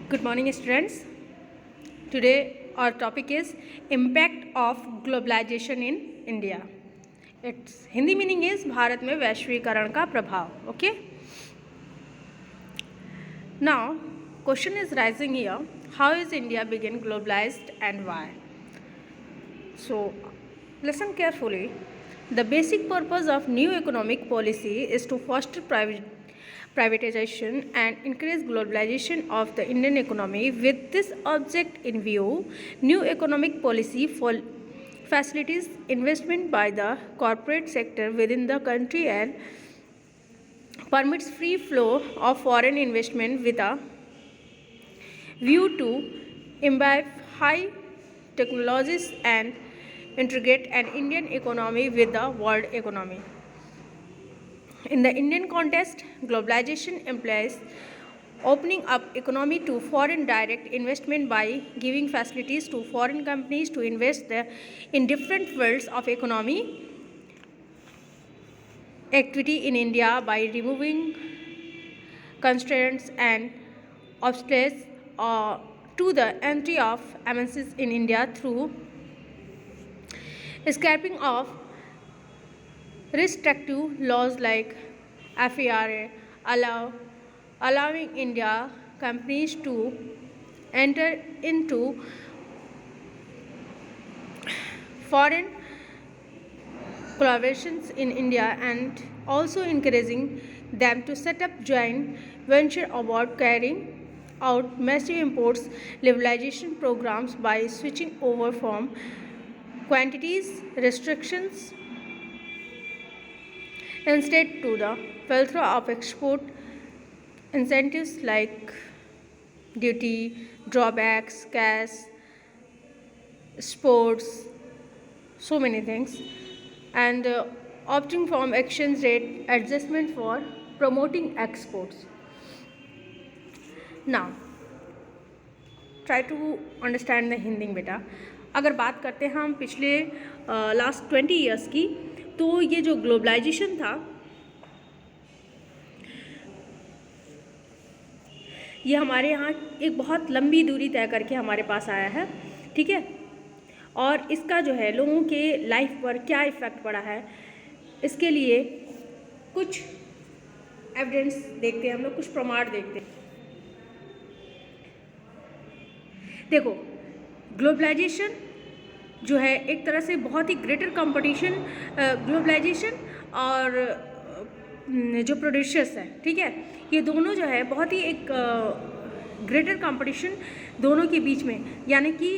Good morning, students. Today our topic is impact of globalization in India. Its Hindi meaning is Bharat में वैश्वीकरण का प्रभाव. Okay. Now, question is rising here. How is India begin globalized and why? So, listen carefully. The basic purpose of new economic policy is to foster privatization and increase globalization of the Indian economy. With this object in view, new economic policy facilitates investment by the corporate sector within the country and permits free flow of foreign investment with a view to imbibe high technologies and integrate an Indian economy with the world economy. In the Indian context, globalization implies opening up economy to foreign direct investment by giving facilities to foreign companies to invest in different fields of economy activity in India by removing constraints and obstacles to the entry of MNCs in India through scrapping of restrictive laws like FERA, allowing India companies to enter into foreign collaborations in India and also encouraging them to set up joint venture about carrying out massive imports liberalization programs by switching over from quantities restrictions instead to the plethora of export incentives like duty, drawbacks, cash, sports, so many things, and opting from exchange rate adjustment for promoting exports. Now, try to understand the Hindi बेटा. अगर बात करते हैं हम पिछले last 20 years की, तो ये जो ग्लोबलाइजेशन था ये हमारे यहाँ एक बहुत लंबी दूरी तय करके हमारे पास आया है, ठीक है. और इसका जो है लोगों के लाइफ पर क्या इफ़ेक्ट पड़ा है, इसके लिए कुछ एविडेंस देखते हैं हम लोग, कुछ प्रमाण देखते हैं. देखो, ग्लोबलाइजेशन जो है एक तरह से बहुत ही ग्रेटर कंपटीशन, ग्लोबलाइजेशन और जो प्रोड्यूसर्स हैं, ठीक है, ये दोनों जो है बहुत ही एक ग्रेटर कंपटीशन दोनों के बीच में, यानी कि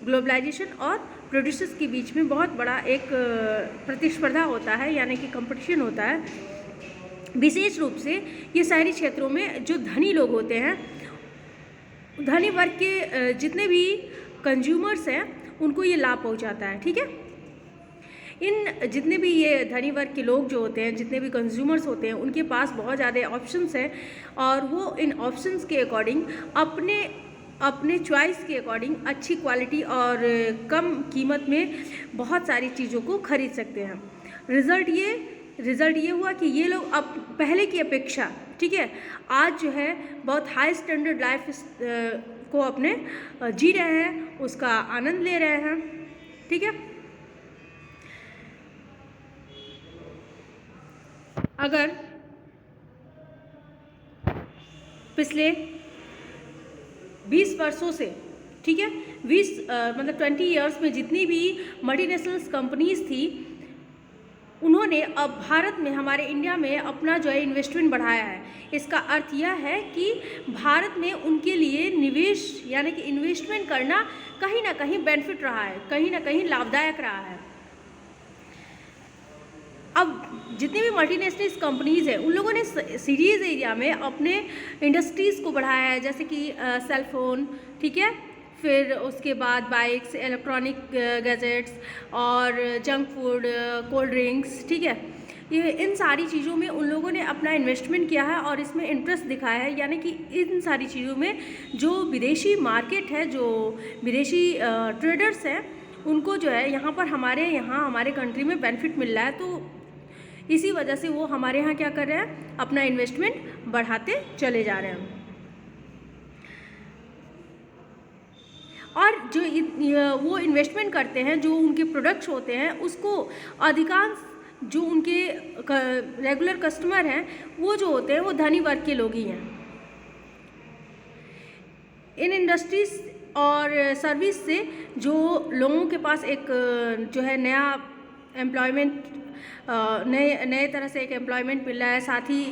ग्लोबलाइजेशन और प्रोड्यूसर्स के बीच में बहुत बड़ा एक प्रतिस्पर्धा होता है, यानी कि कंपटीशन होता है. विशेष रूप से ये शहरी क्षेत्रों में जो धनी लोग होते हैं, धनी वर्ग के जितने भी कंज्यूमर्स हैं उनको ये लाभ पहुंचाता है, ठीक है. इन जितने भी ये धनी वर्ग के लोग जो होते हैं, जितने भी कंज्यूमर्स होते हैं, उनके पास बहुत ज़्यादा ऑप्शंस हैं और वो इन ऑप्शंस के अकॉर्डिंग अपने चॉइस के अकॉर्डिंग अच्छी क्वालिटी और कम कीमत में बहुत सारी चीज़ों को खरीद सकते हैं. रिज़ल्ट ये हुआ कि ये लोग अब पहले की अपेक्षा, ठीक है, आज जो है बहुत हाई स्टैंडर्ड लाइफ को अपने जी रहे हैं, उसका आनंद ले रहे हैं, ठीक है. अगर पिछले 20 वर्षों से, ठीक है, 20 ईयर्स में जितनी भी मल्टीनेशनल्स कंपनीज थी, उन्होंने अब भारत में, हमारे इंडिया में अपना जो है इन्वेस्टमेंट बढ़ाया है. इसका अर्थ यह है कि भारत में उनके लिए निवेश यानी कि इन्वेस्टमेंट करना कहीं ना कहीं बेनिफिट रहा है, कहीं ना कहीं लाभदायक रहा है. अब जितनी भी मल्टीनेशनल कंपनीज़ हैं उन लोगों ने सीरीज़ एरिया में अपने इंडस्ट्रीज़ को बढ़ाया है, जैसे कि सेल फोन, ठीक है, फिर उसके बाद बाइक्स, इलेक्ट्रॉनिक गैजेट्स और जंक फूड, कोल्ड ड्रिंक्स, ठीक है. ये इन सारी चीज़ों में उन लोगों ने अपना इन्वेस्टमेंट किया है और इसमें इंटरेस्ट दिखाया है, यानी कि इन सारी चीज़ों में जो विदेशी मार्केट है, जो विदेशी ट्रेडर्स हैं, उनको जो है यहाँ पर हमारे कंट्री में बेनिफिट मिल रहा है. तो इसी वजह से वो हमारे यहाँ क्या कर रहे हैं, अपना इन्वेस्टमेंट बढ़ाते चले जा रहे हैं. और जो वो इन्वेस्टमेंट करते हैं, जो उनके प्रोडक्ट्स होते हैं, उसको अधिकांश जो उनके रेगुलर कस्टमर हैं वो जो होते हैं वो धनी वर्ग के लोग ही हैं। इन इंडस्ट्रीज और सर्विस से जो लोगों के पास एक जो है नया एम्प्लॉयमेंट, नए तरह से एक एम्प्लॉयमेंट मिल रहा है, साथ ही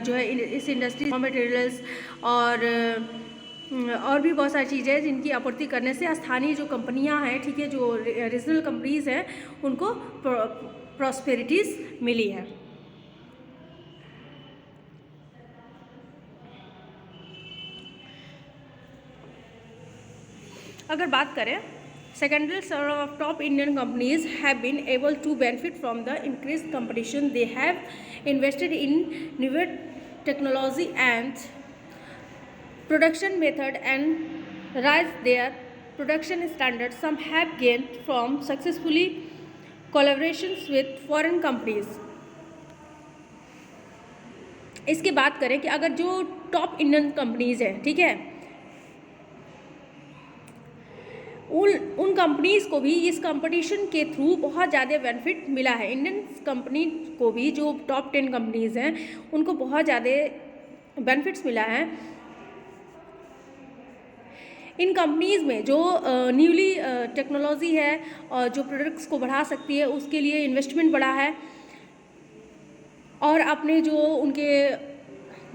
जो है इस इंडस्ट्री मटेरियल्स और भी बहुत सारी चीज़ें हैं जिनकी आपूर्ति करने से स्थानीय जो कंपनियां हैं, ठीक है, जो रीजनल कंपनीज हैं, उनको प्रॉस्पेरिटीज़ मिली है। अगर बात करें secondary several of top Indian companies have been able to benefit from the increased competition. They have invested in newer technology and production method and raised their production standards. Some have gained from successfully collaborations with foreign companies. इसकी बात करें कि अगर जो top Indian companies हैं, ठीक है, उन कंपनीज़ को भी इस कंपटीशन के थ्रू बहुत ज़्यादा बेनिफिट मिला है। इंडियन कंपनी को भी, जो टॉप 10 कंपनीज़ हैं, उनको बहुत ज़्यादा बेनिफिट्स मिला है। इन कंपनीज़ में जो न्यूली टेक्नोलॉजी है और जो प्रोडक्ट्स को बढ़ा सकती है, उसके लिए इन्वेस्टमेंट बढ़ा है, और अपने जो उनके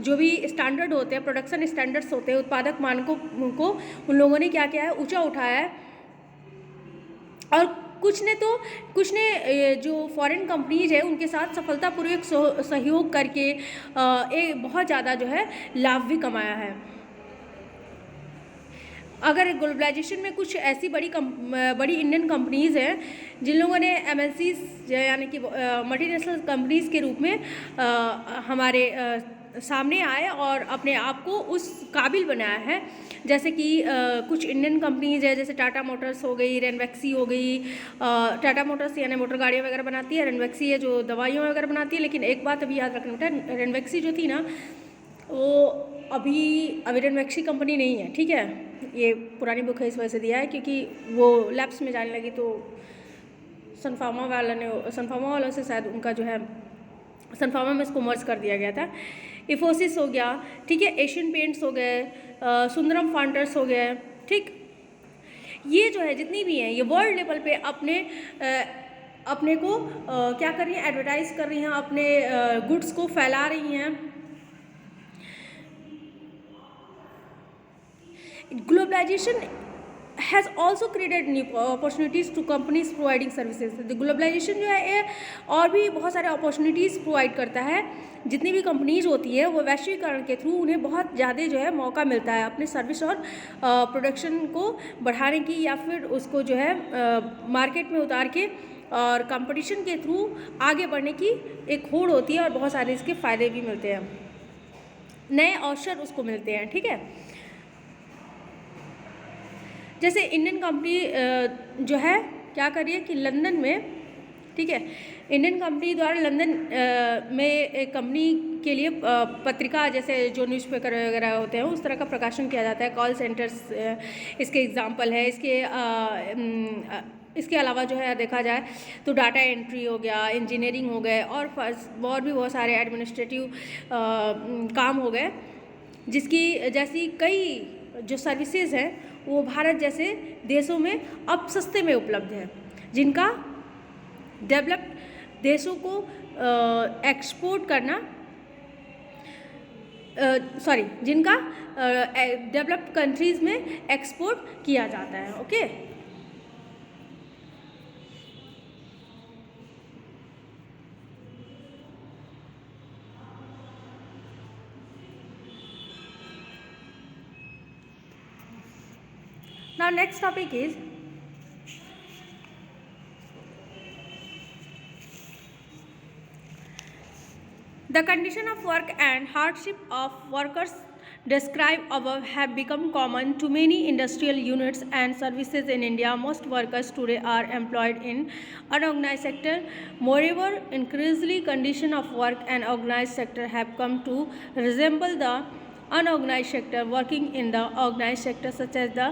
जो भी स्टैंडर्ड होते हैं, प्रोडक्शन स्टैंडर्ड्स होते हैं, उत्पादक मानकों को उन लोगों ने क्या किया है, ऊंचा उठाया है। और कुछ ने जो फॉरेन कंपनीज है उनके साथ सफलतापूर्वक सहयोग करके एक बहुत ज़्यादा जो है लाभ भी कमाया है। अगर ग्लोबलाइजेशन में कुछ ऐसी बड़ी इंडियन कंपनीज़ हैं जिन लोगों ने MNCs यानी कि मल्टीनेशनल कंपनीज़ के रूप में हमारे सामने आए और अपने आप को उस काबिल बनाया है, जैसे कि कुछ इंडियन कंपनीज है, जैसे टाटा मोटर्स हो गई, रेनवेक्सी हो गई। टाटा मोटर्स यानी मोटर गाड़ियाँ वगैरह बनाती है, रेनवेक्सी है जो दवाइयाँ वगैरह बनाती है। लेकिन एक बात अभी याद रखना बेटा, रेनवेक्सी जो थी ना, वो अभी रेनवेक्सी कंपनी नहीं है, ठीक है, ये पुरानी बुक है, इस वजह से दिया है क्योंकि वो लैब्स में जाने लगी, तो सनफार्मा वालों से शायद उनका जो है सनफार्मा में इसको मर्ज कर दिया गया था। इफोसिस हो गया, ठीक है, एशियन पेंट्स हो गए, सुंदरम फाउंडर्स हो गए, ठीक, ये जो है जितनी भी हैं, ये वर्ल्ड लेवल पे अपने को क्या कर रही हैं, एडवर्टाइज कर रही हैं, अपने गुड्स को फैला रही हैं। Globalization has also created new opportunities to companies providing services. Globalization जो है और भी बहुत सारे अपॉर्चुनिटीज़ प्रोवाइड करता है। जितनी भी कंपनीज होती है वो वैश्वीकरण के थ्रू उन्हें बहुत ज़्यादा जो है मौका मिलता है अपने सर्विस और प्रोडक्शन को बढ़ाने की, या फिर उसको जो है मार्केट में उतार के और कंपटीशन के थ्रू आगे बढ़ने की एक होड़ होती है, और बहुत सारे इसके फ़ायदे भी मिलते हैं, नए अवसर उसको मिलते हैं, ठीक है। जैसे इंडियन कंपनी जो है क्या कर रही है कि लंदन में, ठीक है, इंडियन कंपनी द्वारा लंदन में एक कंपनी के लिए पत्रिका, जैसे जो न्यूज़पेपर वगैरह होते हैं, उस तरह का प्रकाशन किया जाता है। कॉल सेंटर्स इसके एग्जांपल है। इसके अलावा जो है देखा जाए तो डाटा एंट्री हो गया, इंजीनियरिंग हो गए, और भी बहुत सारे एडमिनिस्ट्रेटिव काम हो गए, जैसी कई जो सर्विसेज हैं वो भारत जैसे देशों में अब सस्ते में उपलब्ध है, जिनका डेवलप्ड देशों को एक्सपोर्ट करना जिनका डेवलप्ड कंट्रीज़ में एक्सपोर्ट किया जाता है। Okay, now next topic is the condition of work and hardship of workers described above have become common to many industrial units and services in India. Most workers today are employed in unorganized sector. Moreover, increasingly condition of work and organized sector have come to resemble the unorganized sector. Working in the organized sector, such as the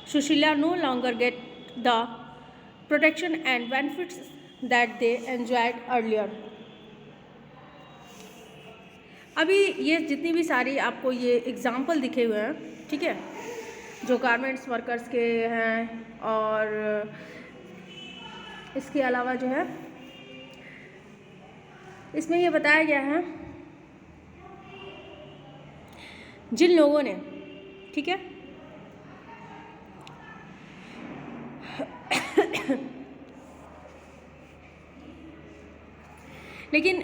Sushila no longer get the protection and benefits that they enjoyed earlier. अभी ये जितनी भी सारी आपको ये example दिखे हुए हैं, ठीक है, जो गारमेंट्स वर्कर्स के हैं और इसके अलावा जो है इसमें ये बताया गया है जिन लोगों ने, ठीक है, लेकिन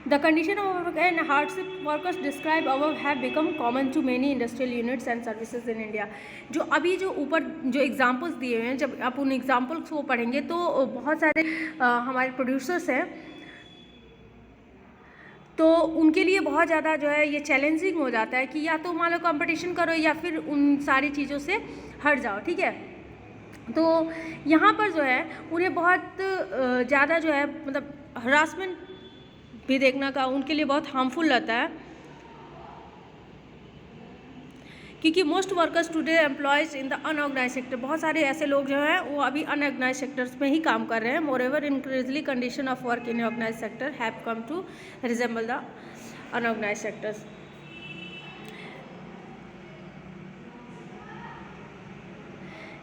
the condition of work and hardship workers described above have become common to many industrial units and services in India. जो अभी जो ऊपर जो एग्जांपल्स दिए हुए हैं, जब आप उन एग्जांपल्स को पढ़ेंगे तो बहुत सारे हमारे प्रोड्यूसर्स हैं, तो उनके लिए बहुत ज़्यादा जो है ये चैलेंजिंग हो जाता है कि या तो मान लो कंपटीशन करो या फिर उन सारी चीज़ों से हट जाओ, ठीक है। तो यहाँ पर जो है उन्हें बहुत ज़्यादा जो है मतलब हरासमेंट भी देखना का उनके लिए बहुत हार्मफुल रहता है, क्योंकि most workers today employs in the unorganised sector, बहुत सारे ऐसे लोग जो हैं वो अभी अनऑर्गेनाइज सेक्टर्स में ही काम कर रहे हैं। More ever increasingly condition of work in organise sector have come to resemble the unorganise sectors.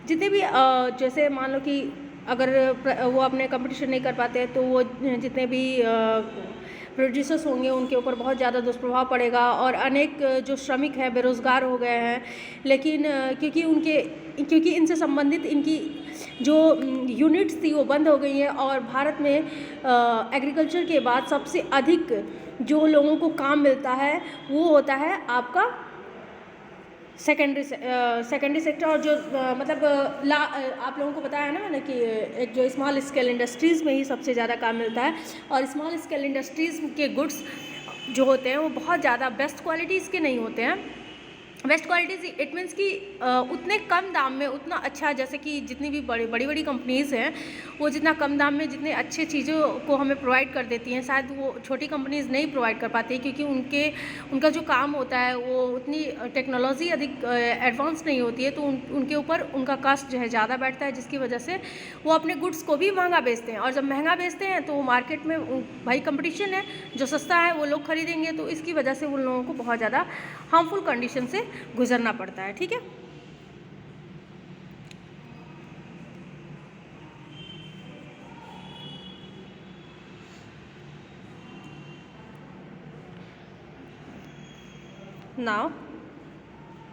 जितने भी जैसे मान लो कि अगर वो अपने कंपटीशन नहीं कर पाते तो वो जितने भी प्रोड्यूसर्स होंगे उनके ऊपर बहुत ज़्यादा दुष्प्रभाव पड़ेगा और अनेक जो श्रमिक हैं बेरोज़गार हो गए हैं। लेकिन क्योंकि इनसे संबंधित इनकी जो यूनिट्स थी वो बंद हो गई हैं और भारत में एग्रीकल्चर के बाद सबसे अधिक जो लोगों को काम मिलता है वो होता है आपका सेकेंडरी सेक्टर। और जो मतलब आप लोगों को बताया है ना मैंने कि एक जो स्मॉल स्केल इंडस्ट्रीज़ में ही सबसे ज़्यादा काम मिलता है और स्मॉल स्केल इंडस्ट्रीज़ के गुड्स जो होते हैं वो बहुत ज़्यादा बेस्ट क्वालिटीज़ के नहीं होते हैं। बेस्ट क्वालिटीज़ इट मीन्स कि उतने कम दाम में उतना अच्छा, जैसे कि जितनी भी बड़ी कंपनीज़ हैं वो जितना कम दाम में जितने अच्छे चीज़ों को हमें प्रोवाइड कर देती हैं शायद वो छोटी कंपनीज़ नहीं प्रोवाइड कर पाती, क्योंकि उनका जो काम होता है वो उतनी टेक्नोलॉजी अधिक एडवांस नहीं होती है, तो उनके ऊपर उनका कास्ट जो है ज़्यादा बैठता है, जिसकी वजह से वो अपने गुड्स को भी महंगा बेचते हैं। और जब महंगा बेचते हैं तो मार्केट में भाई कंपटीशन है, जो सस्ता है वो लोग खरीदेंगे, तो इसकी वजह से उन लोगों को बहुत ज़्यादा हार्मफुल कंडीशन से गुजरना पड़ता है, ठीक है। Now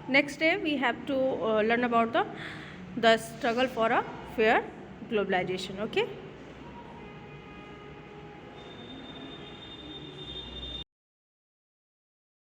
next day we have to learn about the struggle for a fair globalization. Okay.